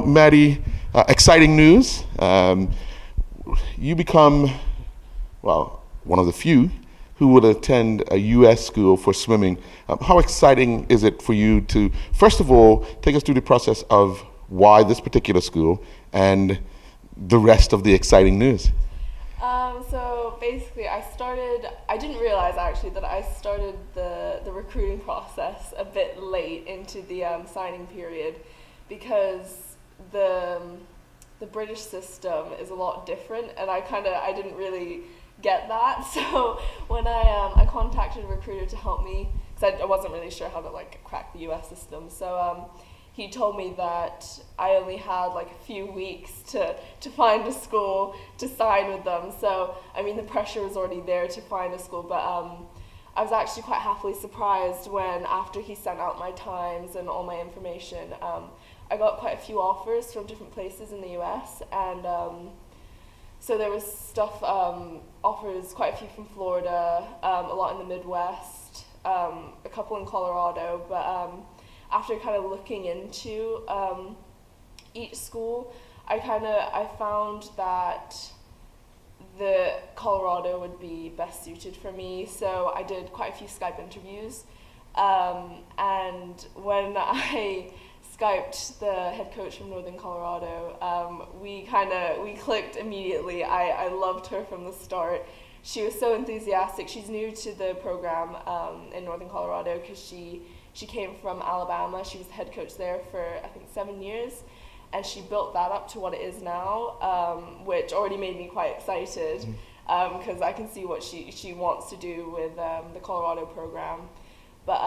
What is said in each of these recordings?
Maddie, exciting news. You become, well, one of the few who would attend a U.S. school for swimming. How exciting is it for you to, first of all, take us through the process of why this particular school and the rest of the exciting news? So basically I didn't realize actually that I started the recruiting process a bit late into the signing period, because the British system is a lot different, and I didn't really get that. So when I contacted a recruiter to help me, because I wasn't really sure how to crack the US system, so he told me that I only had a few weeks to find a school to sign with them. So I mean, the pressure was already there to find a school, but I was actually quite happily surprised when, after he sent out my times and all my information, I got quite a few offers from different places in the US, and so there was stuff, offers, quite a few from Florida, a lot in the Midwest, a couple in Colorado, but after kind of looking into each school, I found that the Colorado would be best suited for me. So I did quite a few Skype interviews, and when I Skyped the head coach from Northern Colorado, we clicked immediately. I loved her from the start. She was so enthusiastic. She's new to the program in Northern Colorado because she came from Alabama. She was the head coach there for I think 7 years, and she built that up to what it is now, which already made me quite excited, because I can see what she wants to do with the Colorado program. But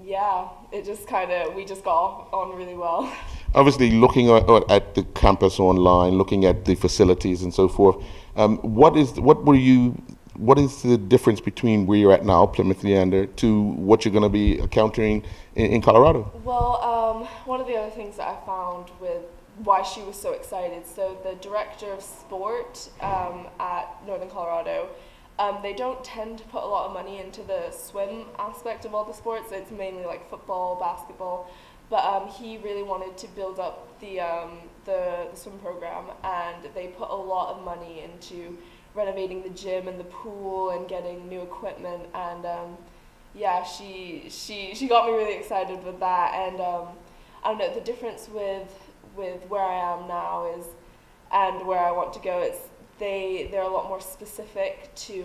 yeah, we just got on really well. Obviously, looking at the campus online, looking at the facilities and so forth, what is the difference between where you're at now, Plymouth Leander, to what you're going to be encountering in Colorado? Well, one of the other things that I found with why she was so excited, so the director of sport at Northern Colorado, they don't tend to put a lot of money into the swim aspect of all the sports. It's mainly football, basketball, but he really wanted to build up the swim program, and they put a lot of money into renovating the gym and the pool and getting new equipment, and yeah, she got me really excited with that. And I don't know, the difference with where I am now is, and where I want to go, they're a lot more specific to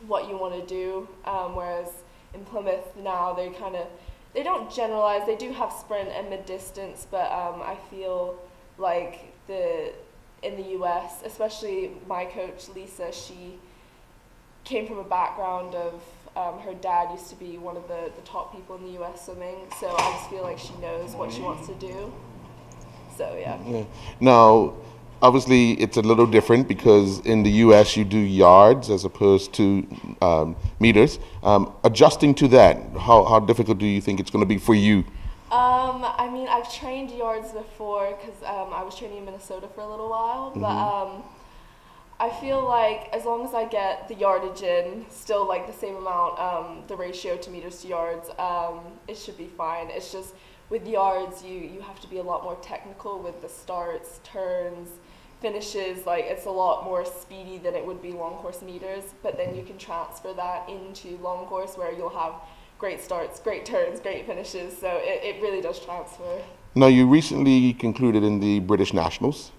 what you want to do, whereas in Plymouth now they don't generalize. They do have sprint and mid-distance, but I feel like in the US, especially my coach Lisa, she came from a background of her dad used to be one of the top people in the US swimming, so I just feel like she knows what she wants to do. So yeah. Now, obviously, it's a little different because in the U.S. you do yards as opposed to meters. Adjusting to that, how difficult do you think it's going to be for you? I mean, I've trained yards before because I was training in Minnesota for a little while, but I feel like as long as I get the yardage in, still the same amount, the ratio to meters to yards, it should be fine. It's just with yards, you have to be a lot more technical with the starts, turns, finishes. It's a lot more speedy than it would be long course meters, but then you can transfer that into long course where you'll have great starts, great turns, great finishes, so it really does transfer. Now, you recently concluded in the British Nationals.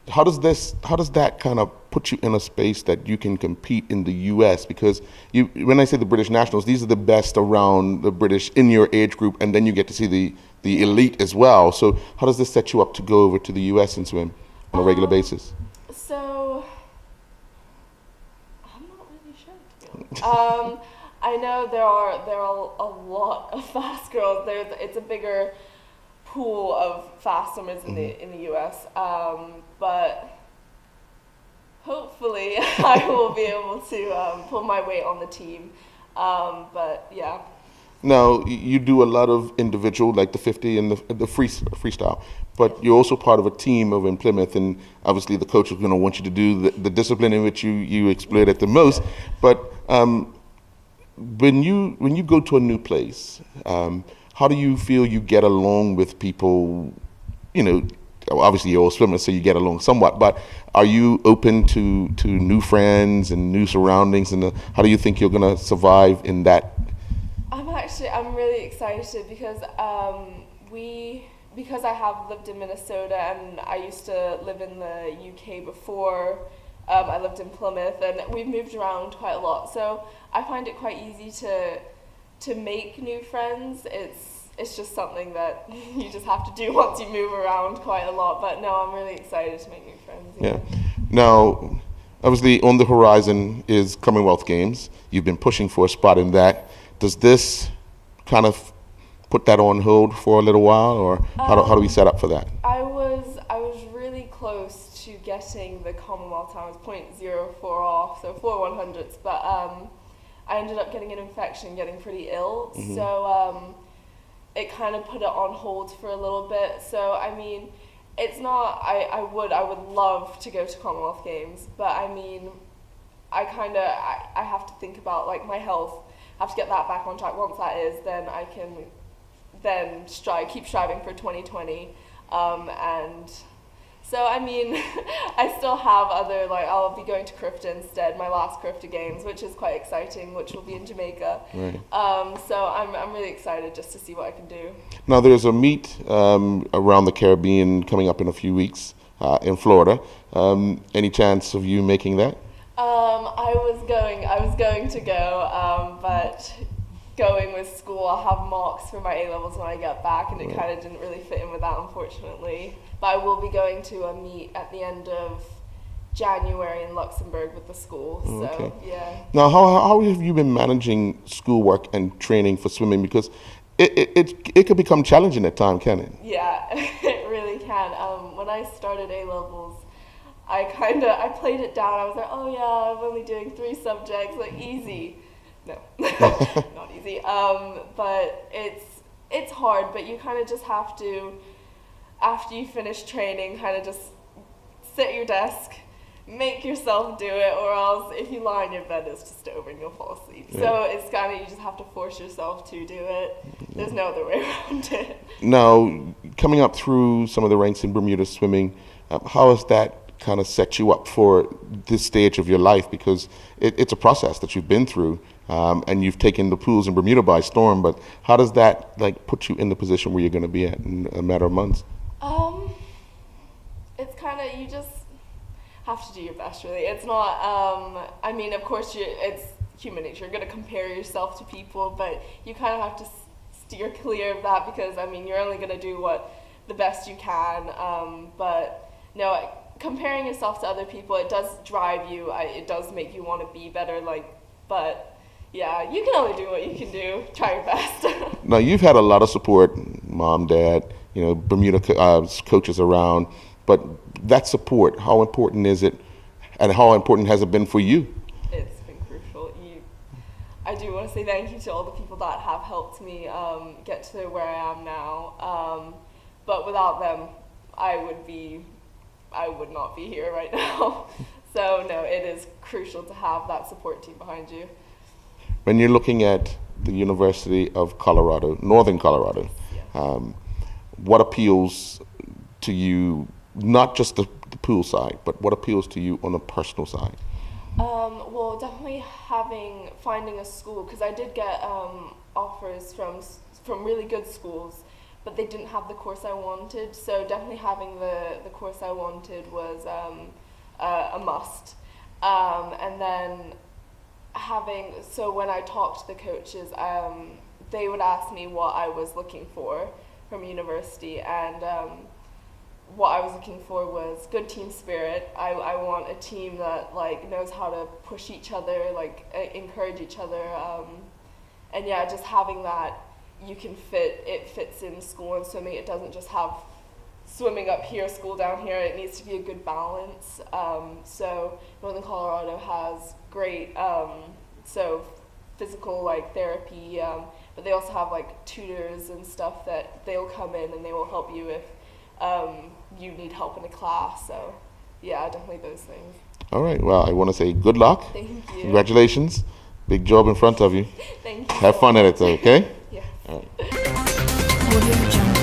How does that kind of put you in a space that you can compete in the U.S.? Because when I say the British Nationals, these are the best around the British in your age group, and then you get to see the elite as well. So how does this set you up to go over to the U.S. and swim on a regular basis? So I'm not really sure, to be honest. I know there are a lot of fast girls. It's a bigger pool of fast swimmers in the U.S., but hopefully I will be able to pull my weight on the team. But yeah. Now, you do a lot of individual, like the 50 and the freestyle, but you're also part of a team over in Plymouth, and obviously the coach is going to want you to do the discipline in which you exploit at the most. But when you go to a new place, how do you feel you get along with people? You know, obviously you're all swimmers, so you get along somewhat. But are you open to new friends and new surroundings? And how do you think you're going to survive in that? I'm really excited because because I have lived in Minnesota and I used to live in the UK before. I lived in Plymouth and we've moved around quite a lot, so I find it quite easy to make new friends. It's just something that you just have to do once you move around quite a lot. But no, I'm really excited to make new friends. Yeah. Now, obviously, on the horizon is Commonwealth Games. You've been pushing for a spot in that. Does this kind of put that on hold for a little while, or how do we set up for that? I was really close to getting the Commonwealth time. I was .04 off, so 4/100ths. But I ended up getting an infection, getting pretty ill. Mm-hmm. So it kind of put it on hold for a little bit. So I mean, it's not. I would love to go to Commonwealth Games, but I mean, I have to think about like my health. I have to get that back on track. Once that is, then I can keep striving for 2020. And so, I mean, I still have other, like, I'll be going to CRIFTA instead, my last CRIFTA Games, which is quite exciting, which will be in Jamaica. Right. So I'm really excited just to see what I can do. Now, there's a meet around the Caribbean coming up in a few weeks in Florida. Any chance of you making that? I was going to go, but going with school, I'll have mocks for my A-levels when I get back, and it kind of didn't really fit in with that, unfortunately. But I will be going to a meet at the end of January in Luxembourg with the school. So, yeah. Now, how have you been managing schoolwork and training for swimming? Because it could become challenging at times, can it? Yeah, it really can. When I started A-levels, I played it down. I was like, oh yeah, I'm only doing 3 subjects, like easy. No, not easy. But it's hard, but you kind of just have to, after you finish training, kind of just sit at your desk, make yourself do it, or else if you lie in your bed, it's just over and you'll fall asleep. Yeah. So it's kind of, you just have to force yourself to do it. There's no other way around it. Now, coming up through some of the ranks in Bermuda swimming, how has that kind of set you up for this stage of your life? Because it's a process that you've been through, and you've taken the pools in Bermuda by storm. But how does that like put you in the position where you're going to be at in a matter of months? It's kind of, you just have to do your best, really. It's not. I mean, of course, it's human nature. You're going to compare yourself to people, but you kind of have to steer clear of that because I mean, you're only going to do the best you can. But no. Comparing yourself to other people, it does drive you. It does make you want to be better. But yeah, you can only do what you can do. Try your best. Now you've had a lot of support, mom, dad, Bermuda coaches around. But that support, how important is it, and how important has it been for you? It's been crucial. I do want to say thank you to all the people that have helped me get to where I am now. But without them, I would not be here right now. So no, it is crucial to have that support team behind you. When you're looking at the University of Colorado, Northern Colorado, yeah. What appeals to you, not just the pool side, but what appeals to you on a personal side? Well, definitely finding a school, because I did get offers from really good schools, but they didn't have the course I wanted. So definitely having the course I wanted was a must. And then so when I talked to the coaches, they would ask me what I was looking for from university, and what I was looking for was good team spirit. I want a team that knows how to push each other, encourage each other, and yeah, just having that. It fits in school and swimming. It doesn't just have swimming up here, school down here. It needs to be a good balance. So Northern Colorado has great, so physical like therapy, but they also have like tutors and stuff that they'll come in and they will help you if you need help in a class. So yeah, definitely those things. All right. Well, I want to say good luck. Thank you. Congratulations. Big job in front of you. Thank you. Have fun at it, though, okay? Yeah. All right. Audio Jungle.